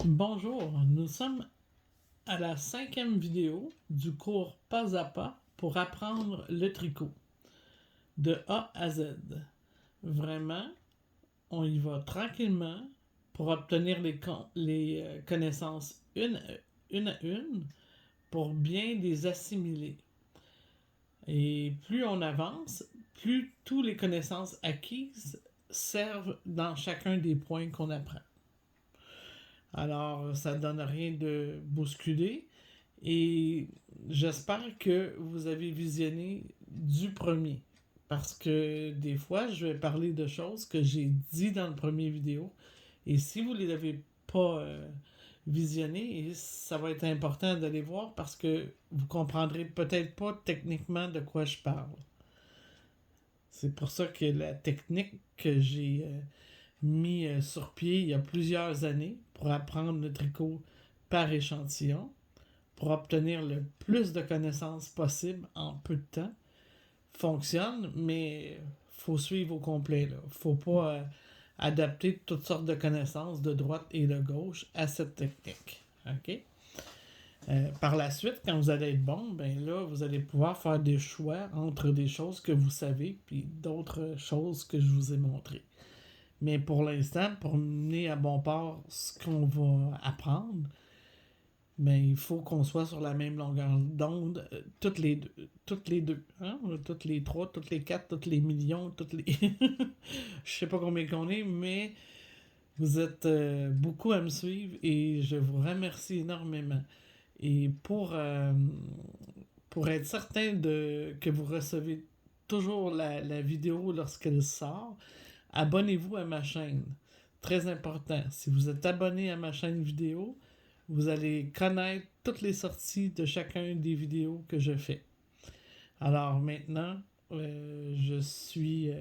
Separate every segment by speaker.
Speaker 1: Bonjour, nous sommes à la 5e vidéo du cours Pas à pas pour apprendre le tricot de A à Z. Vraiment, on y va tranquillement pour obtenir les connaissances une à une pour bien les assimiler. Et plus on avance, plus toutes les connaissances acquises servent dans chacun des points qu'on apprend. Alors, ça ne donne rien de bousculer. Et j'espère que vous avez visionné du premier. Parce que des fois, je vais parler de choses que j'ai dit dans le premier vidéo. Et si vous ne les avez pas visionnées, ça va être important d'aller voir parce que vous comprendrez peut-être pas techniquement de quoi je parle. C'est pour ça que la technique que j'ai mis sur pied il y a plusieurs années pour apprendre le tricot par échantillon, pour obtenir le plus de connaissances possible en peu de temps, fonctionne, mais faut suivre au complet. Il ne faut pas adapter toutes sortes de connaissances de droite et de gauche à cette technique. OK? Par la suite, quand vous allez être bon, ben là, vous allez pouvoir faire des choix entre des choses que vous savez puis d'autres choses que je vous ai montrées. Mais pour l'instant, pour mener à bon port ce qu'on va apprendre, ben, il faut qu'on soit sur la même longueur d'onde, toutes les deux. Toutes les deux. Hein? Toutes les trois, toutes les quatre, toutes les millions, toutes les. Je sais pas combien qu'on est, mais vous êtes beaucoup à me suivre et je vous remercie énormément. Et pour être certain que vous recevez toujours la vidéo lorsqu'elle sort, abonnez-vous à ma chaîne. Très important. Si vous êtes abonné à ma chaîne vidéo, vous allez connaître toutes les sorties de chacun des vidéos que je fais. Alors maintenant, je suis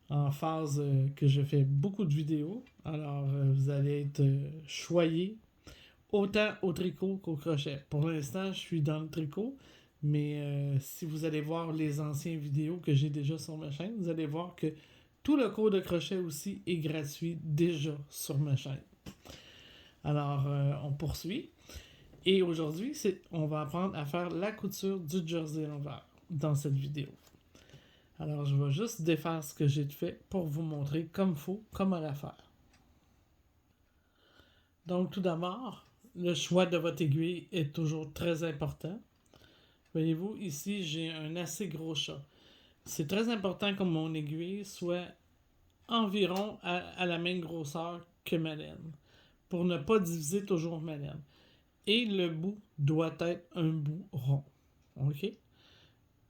Speaker 1: en phase que je fais beaucoup de vidéos. Alors vous allez être choyés autant au tricot qu'au crochet. Pour l'instant, je suis dans le tricot, mais si vous allez voir les anciennes vidéos que j'ai déjà sur ma chaîne, vous allez voir que tout le cours de crochet aussi est gratuit déjà sur ma chaîne. Alors, on poursuit. Et aujourd'hui, on va apprendre à faire la couture du jersey l'envers dans cette vidéo. Alors, je vais juste défaire ce que j'ai fait pour vous montrer comme il faut, comment la faire. Donc, tout d'abord, le choix de votre aiguille est toujours très important. Voyez-vous, ici, j'ai un assez gros chat. C'est très important que mon aiguille soit environ à la même grosseur que ma laine, pour ne pas diviser toujours ma laine. Et le bout doit être un bout rond, ok?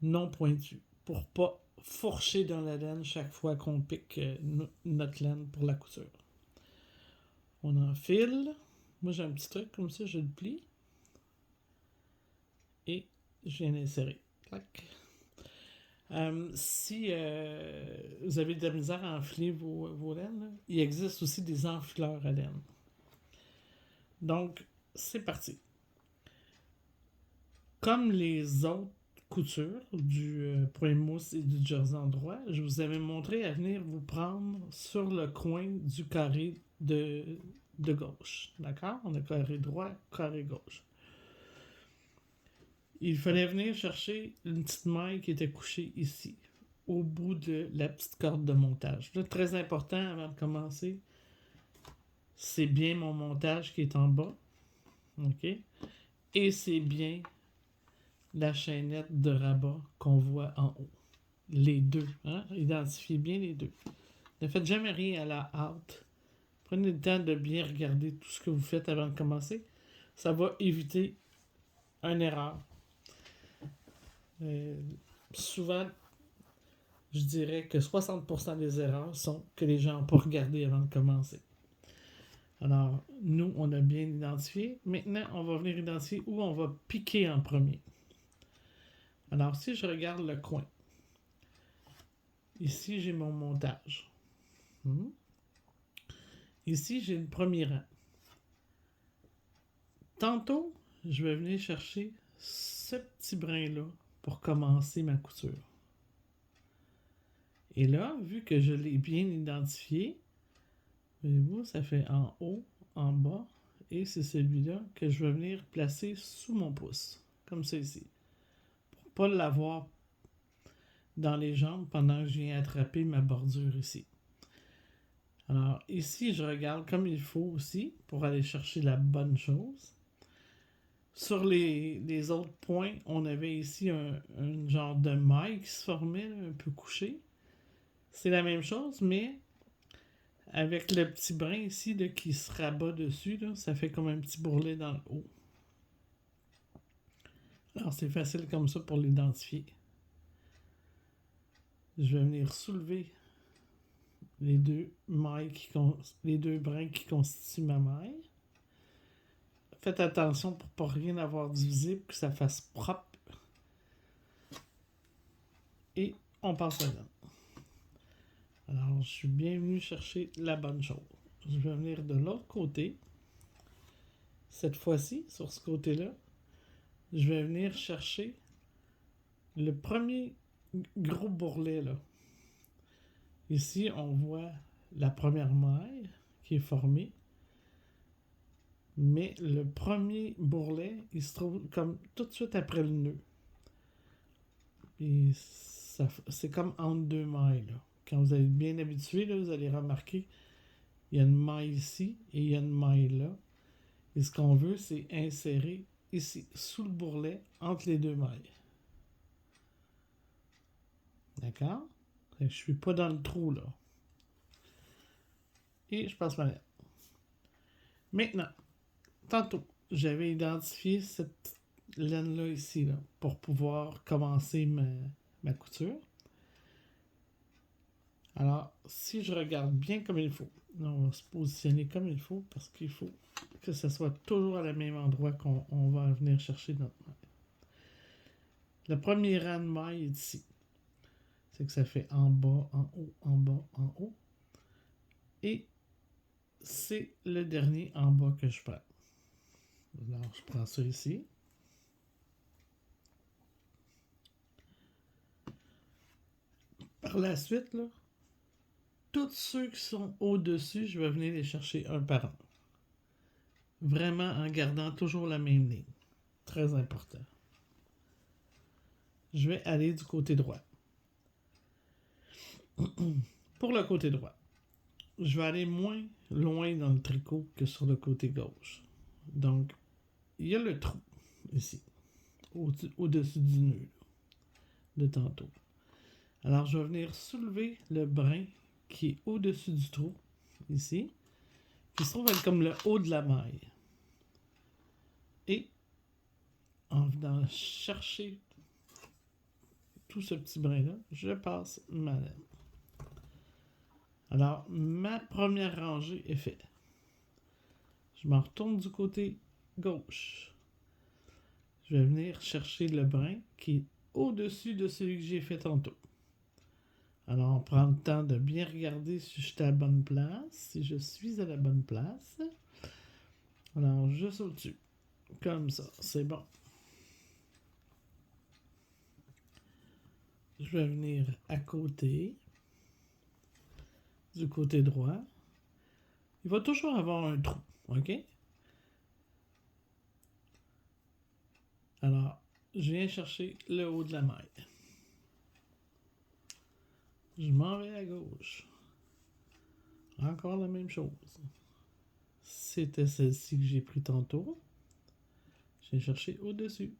Speaker 1: Non pointu, pour pas fourcher dans la laine chaque fois qu'on pique notre laine pour la couture. On enfile. Moi, j'ai un petit truc comme ça, je le plie. Et je viens d'insérer. Clac. Si vous avez de la misère à enfiler vos laines, là, il existe aussi des enfileurs à laine. Donc, c'est parti. Comme les autres coutures du point mousse et du jersey en droit, je vous avais montré à venir vous prendre sur le coin du carré de gauche. D'accord? On a carré droit, carré gauche. Il fallait venir chercher une petite maille qui était couchée ici, au bout de la petite corde de montage. Là, très important avant de commencer, c'est bien mon montage qui est en bas. OK? Et c'est bien la chaînette de rabat qu'on voit en haut. Les deux. Hein? Identifiez bien les deux. Ne faites jamais rien à la hâte. Prenez le temps de bien regarder tout ce que vous faites avant de commencer. Ça va éviter une erreur. Souvent, je dirais que 60% des erreurs sont que les gens n'ont pas regardé avant de commencer. Alors, nous, on a bien identifié. Maintenant, on va venir identifier où on va piquer en premier. Alors, si je regarde le coin, ici, j'ai mon montage. Ici, j'ai le premier rang. Tantôt, je vais venir chercher ce petit brin-là pour commencer ma couture. Et là, vu que je l'ai bien identifié, voyez-vous, ça fait en haut, en bas, préféré, c'est celui-là que je vais venir placer sous mon pouce, comme ça ici. Pour pas l'avoir dans les jambes pendant que je viens attraper ma bordure ici. Alors ici, je regarde comme il faut aussi pour aller chercher la bonne chose. Sur les autres points, on avait ici un genre de maille qui se formait, là, un peu couché. C'est la même chose, mais avec le petit brin ici là, qui se rabat dessus, là, ça fait comme un petit bourrelet dans le haut. Alors c'est facile comme ça pour l'identifier. Je vais venir soulever les deux brins qui constituent ma maille. Faites attention pour ne pas rien avoir de visible, que ça fasse propre. Et on passe là-dedans. Alors, je suis bien venu chercher la bonne chose. Je vais venir de l'autre côté. Cette fois-ci, sur ce côté-là, je vais venir chercher le premier gros bourrelet, là. Ici, on voit la première maille qui est formée. Mais le premier bourrelet, il se trouve comme tout de suite après le nœud. Et c'est comme entre deux mailles, là. Quand vous êtes bien habitué, là, vous allez remarquer il y a une maille ici et il y a une maille là. Et ce qu'on veut, c'est insérer ici, sous le bourrelet, entre les deux mailles. D'accord? Je ne suis pas dans le trou, là. Et je passe ma lettre. Maintenant, tantôt, j'avais identifié cette laine-là ici, là, pour pouvoir commencer ma couture. Alors, si je regarde bien comme il faut, on va se positionner comme il faut parce qu'il faut que ce soit toujours à le même endroit qu'on va venir chercher notre maille. Le premier rang de maille est ici. C'est que ça fait en bas, en haut, en bas, en haut. Et c'est le dernier en bas que je prends. Alors, je prends ça ici. Par la suite, là, tous ceux qui sont au-dessus, je vais venir les chercher un par un. Vraiment en gardant toujours la même ligne. Très important. Je vais aller du côté droit. Pour le côté droit, je vais aller moins loin dans le tricot que sur le côté gauche. Donc, il y a le trou ici, au-dessus du nœud de tantôt. Alors, je vais venir soulever le brin qui est au-dessus du trou, ici, qui se trouve être comme le haut de la maille. Et en venant chercher tout ce petit brin-là, je passe ma laine. Alors, ma première rangée est faite. Je m'en retourne du côté gauche. Je vais venir chercher le brin qui est au-dessus de celui que j'ai fait tantôt. Alors, on prend le temps de bien regarder si je suis à la bonne place, si je suis à la bonne place. Alors, juste au-dessus. Comme ça, c'est bon. Je vais venir à côté, du côté droit. Il va toujours avoir un trou, ok? Alors, je viens chercher le haut de la maille. Je m'en vais à gauche. Encore la même chose. C'était celle-ci que j'ai pris tantôt. Je viens chercher au-dessus.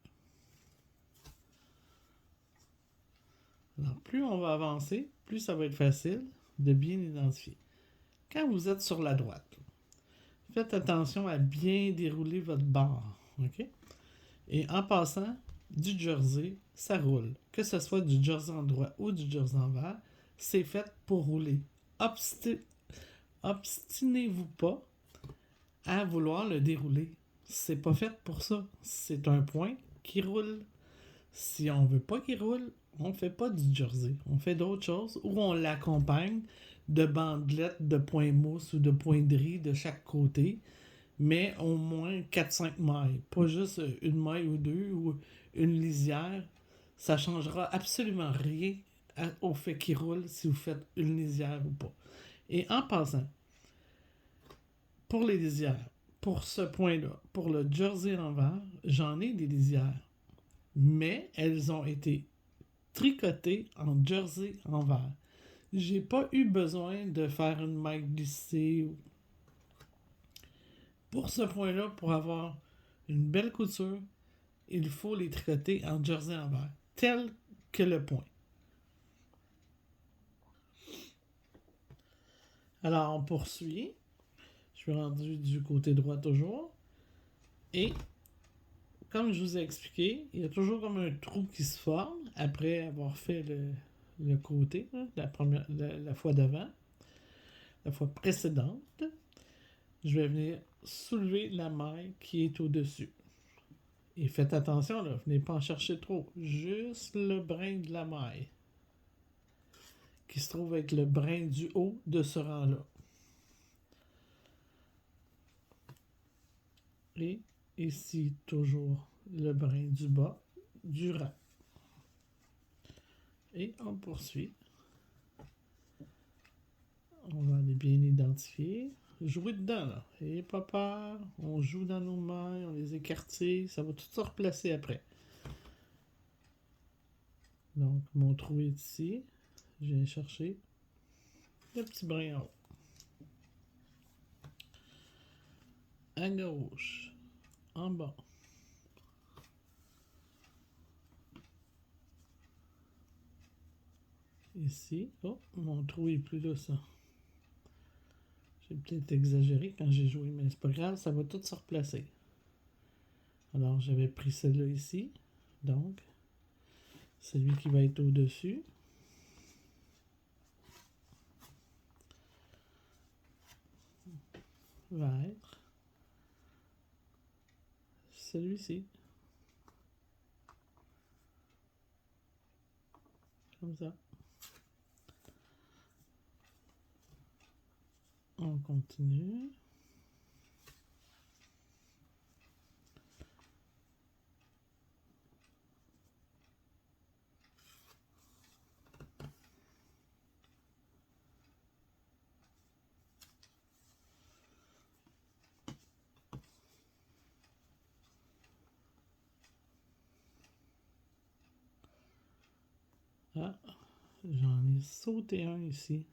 Speaker 1: Alors, plus on va avancer, plus ça va être facile de bien identifier. Quand vous êtes sur la droite, faites attention à bien dérouler votre barre, ok? Et en passant, du jersey, ça roule. Que ce soit du jersey en droit ou du jersey en vert, c'est fait pour rouler. Obstinez-vous pas à vouloir le dérouler. C'est pas fait pour ça. C'est un point qui roule. Si on veut pas qu'il roule, on fait pas du jersey. On fait d'autres choses ou on l'accompagne de bandelettes, de points mousse ou de points de riz de chaque côté, mais au moins 4-5 mailles. Pas juste une maille ou deux ou une lisière. Ça changera absolument rien au fait qu'il roule si vous faites une lisière ou pas. Et en passant, pour les lisières, pour ce point-là, pour le jersey envers, j'en ai des lisières. Mais elles ont été tricotées en jersey envers. J'ai pas eu besoin de faire une maille glissée. Pour ce point-là, pour avoir une belle couture, il faut les tricoter en jersey envers, tel que le point. Alors, on poursuit. Je suis rendu du côté droit toujours. Et, comme je vous ai expliqué, il y a toujours comme un trou qui se forme après avoir fait le côté, hein, la fois d'avant, la fois précédente. Je vais venir soulever la maille qui est au-dessus. Et faites attention, là, venez pas en chercher trop. Juste le brin de la maille qui se trouve avec le brin du haut de ce rang-là. Et ici, toujours le brin du bas du rang. Et on poursuit. On va les bien identifier. Jouer dedans, là. Et pas peur. On joue dans nos mains, on les écartille. Ça va tout se replacer après. Donc, mon trou est ici. Je viens chercher le petit brin en haut. À gauche. En bas. Ici. Oh, mon trou est plus là, ça. J'ai peut-être exagéré quand j'ai joué, mais c'est pas grave, ça va tout se replacer. Alors, j'avais pris celle-là ici. Donc, celui qui va être au-dessus. Va être celui-ci. Comme ça. On continue. Ah, j'en ai sauté un ici.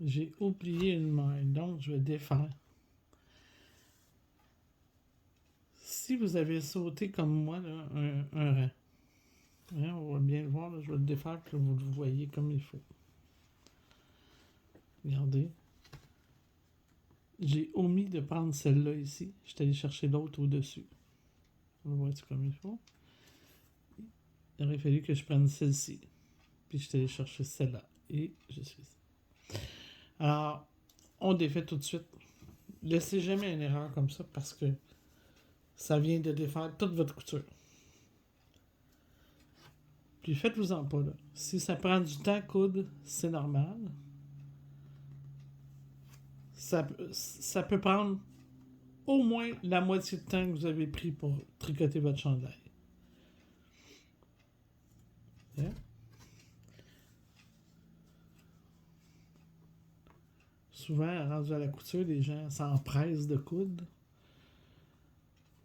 Speaker 1: J'ai oublié une maille, donc je vais défaire. Si vous avez sauté comme moi, là, un rang, hein, on va bien le voir, là, je vais le défaire pour que vous le voyez comme il faut. Regardez. J'ai omis de prendre celle-là ici. Je suis allé chercher l'autre au-dessus. On le voit comme il faut. Il aurait fallu que je prenne celle-ci. Puis je suis allé chercher celle-là. Et je suis ici. Alors, on défait tout de suite. Laissez jamais une erreur comme ça parce que ça vient de défaire toute votre couture. Puis faites-vous-en pas, là. Si ça prend du temps à coudre, c'est normal. Ça peut prendre au moins la moitié de temps que vous avez pris pour tricoter votre chandail. Yeah. Souvent, rendu à la couture, les gens s'empressent de coudre.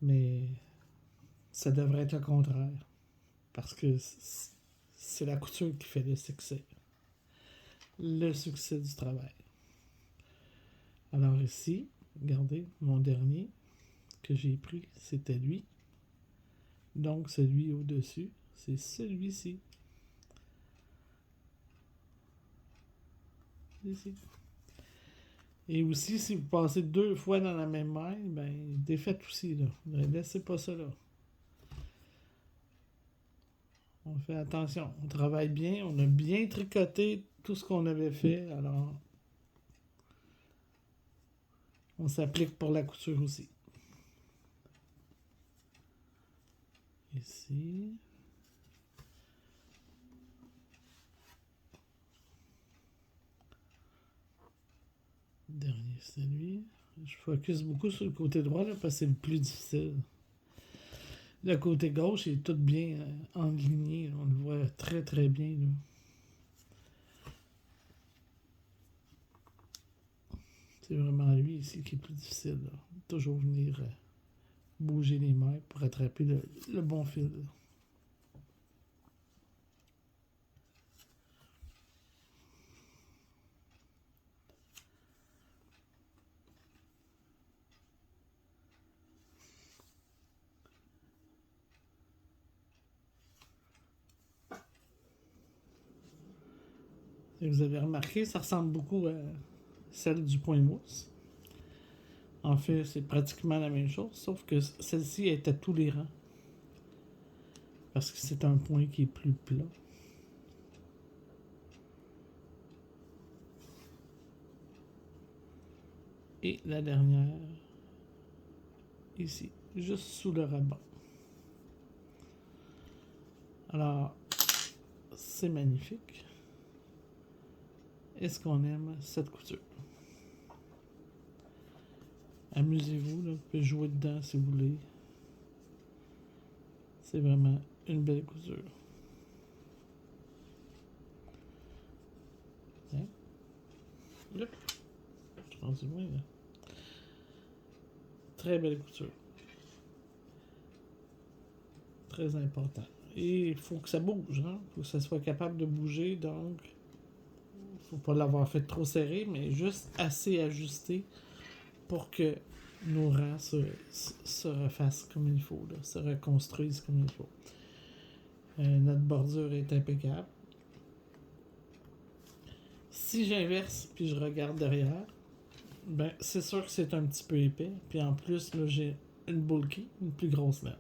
Speaker 1: Mais ça devrait être le contraire. Parce que c'est la couture qui fait le succès. Le succès du travail. Alors ici, regardez, mon dernier que j'ai pris, c'était lui. Donc celui au-dessus, c'est celui-ci. Ici. Et aussi, si vous passez 2 fois dans la même maille, ben défaites aussi, là. Ne laissez pas ça là. On fait attention, on travaille bien, on a bien tricoté tout ce qu'on avait fait, alors on s'applique pour la couture aussi. Ici. Dernier, c'est lui. Je focus beaucoup sur le côté droit là, parce que c'est le plus difficile. Le côté gauche est tout bien enligné. On le voit très très bien. Là. C'est vraiment lui ici qui est plus difficile, là. Toujours venir bouger les mains pour attraper le bon fil. Et vous avez remarqué, ça ressemble beaucoup à celle du point mousse. En fait, c'est pratiquement la même chose, sauf que celle-ci est à tous les rangs. Parce que c'est un point qui est plus plat. Et la dernière, ici, juste sous le rabat. Alors, c'est magnifique. Est-ce qu'on aime cette couture? Amusez-vous, là. Vous pouvez jouer dedans si vous voulez. C'est vraiment une belle couture. Hein? Là. Je suis rendu loin, là. Très belle couture. Très important. Et il faut que ça bouge, hein? Il faut que ça soit capable de bouger, donc il ne faut pas l'avoir fait trop serré, mais juste assez ajusté pour que nos rangs se refassent comme il faut, là, se reconstruisent comme il faut. Notre bordure est impeccable. Si j'inverse puis je regarde derrière, ben c'est sûr que c'est un petit peu épais. Puis en plus, là, j'ai une bulky, une plus grosse laine.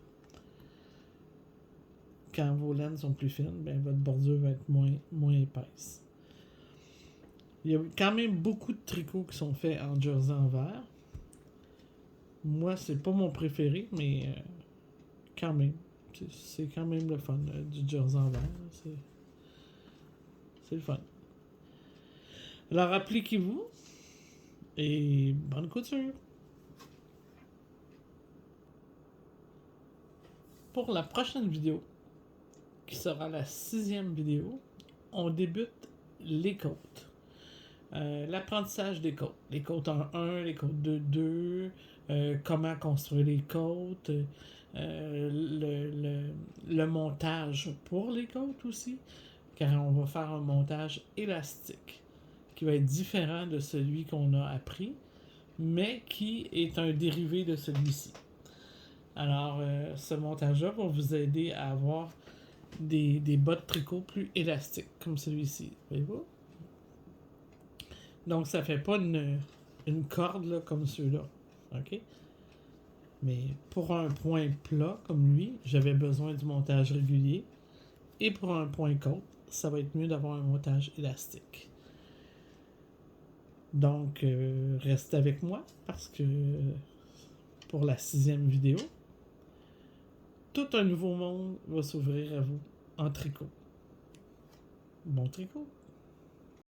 Speaker 1: Quand vos laines sont plus fines, ben votre bordure va être moins épaisse. Il y a quand même beaucoup de tricots qui sont faits en jersey en verre. Moi, c'est pas mon préféré, mais quand même. C'est quand même le fun du jersey en verre. C'est le fun. Alors appliquez-vous et bonne couture. Pour la prochaine vidéo, qui sera la 6e vidéo, on débute les côtes. L'apprentissage des côtes. Les côtes en 1, les côtes de 2, comment construire les côtes, le montage pour les côtes aussi, car on va faire un montage élastique qui va être différent de celui qu'on a appris, mais qui est un dérivé de celui-ci. Alors, ce montage-là va vous aider à avoir des bas de tricot plus élastiques, comme celui-ci. Voyez-vous? Donc, ça fait pas une corde là, comme ceux-là. OK? Mais pour un point plat comme lui, j'avais besoin du montage régulier. Et pour un point côte, ça va être mieux d'avoir un montage élastique. Donc, restez avec moi parce que pour la 6e vidéo, tout un nouveau monde va s'ouvrir à vous en tricot. Bon tricot!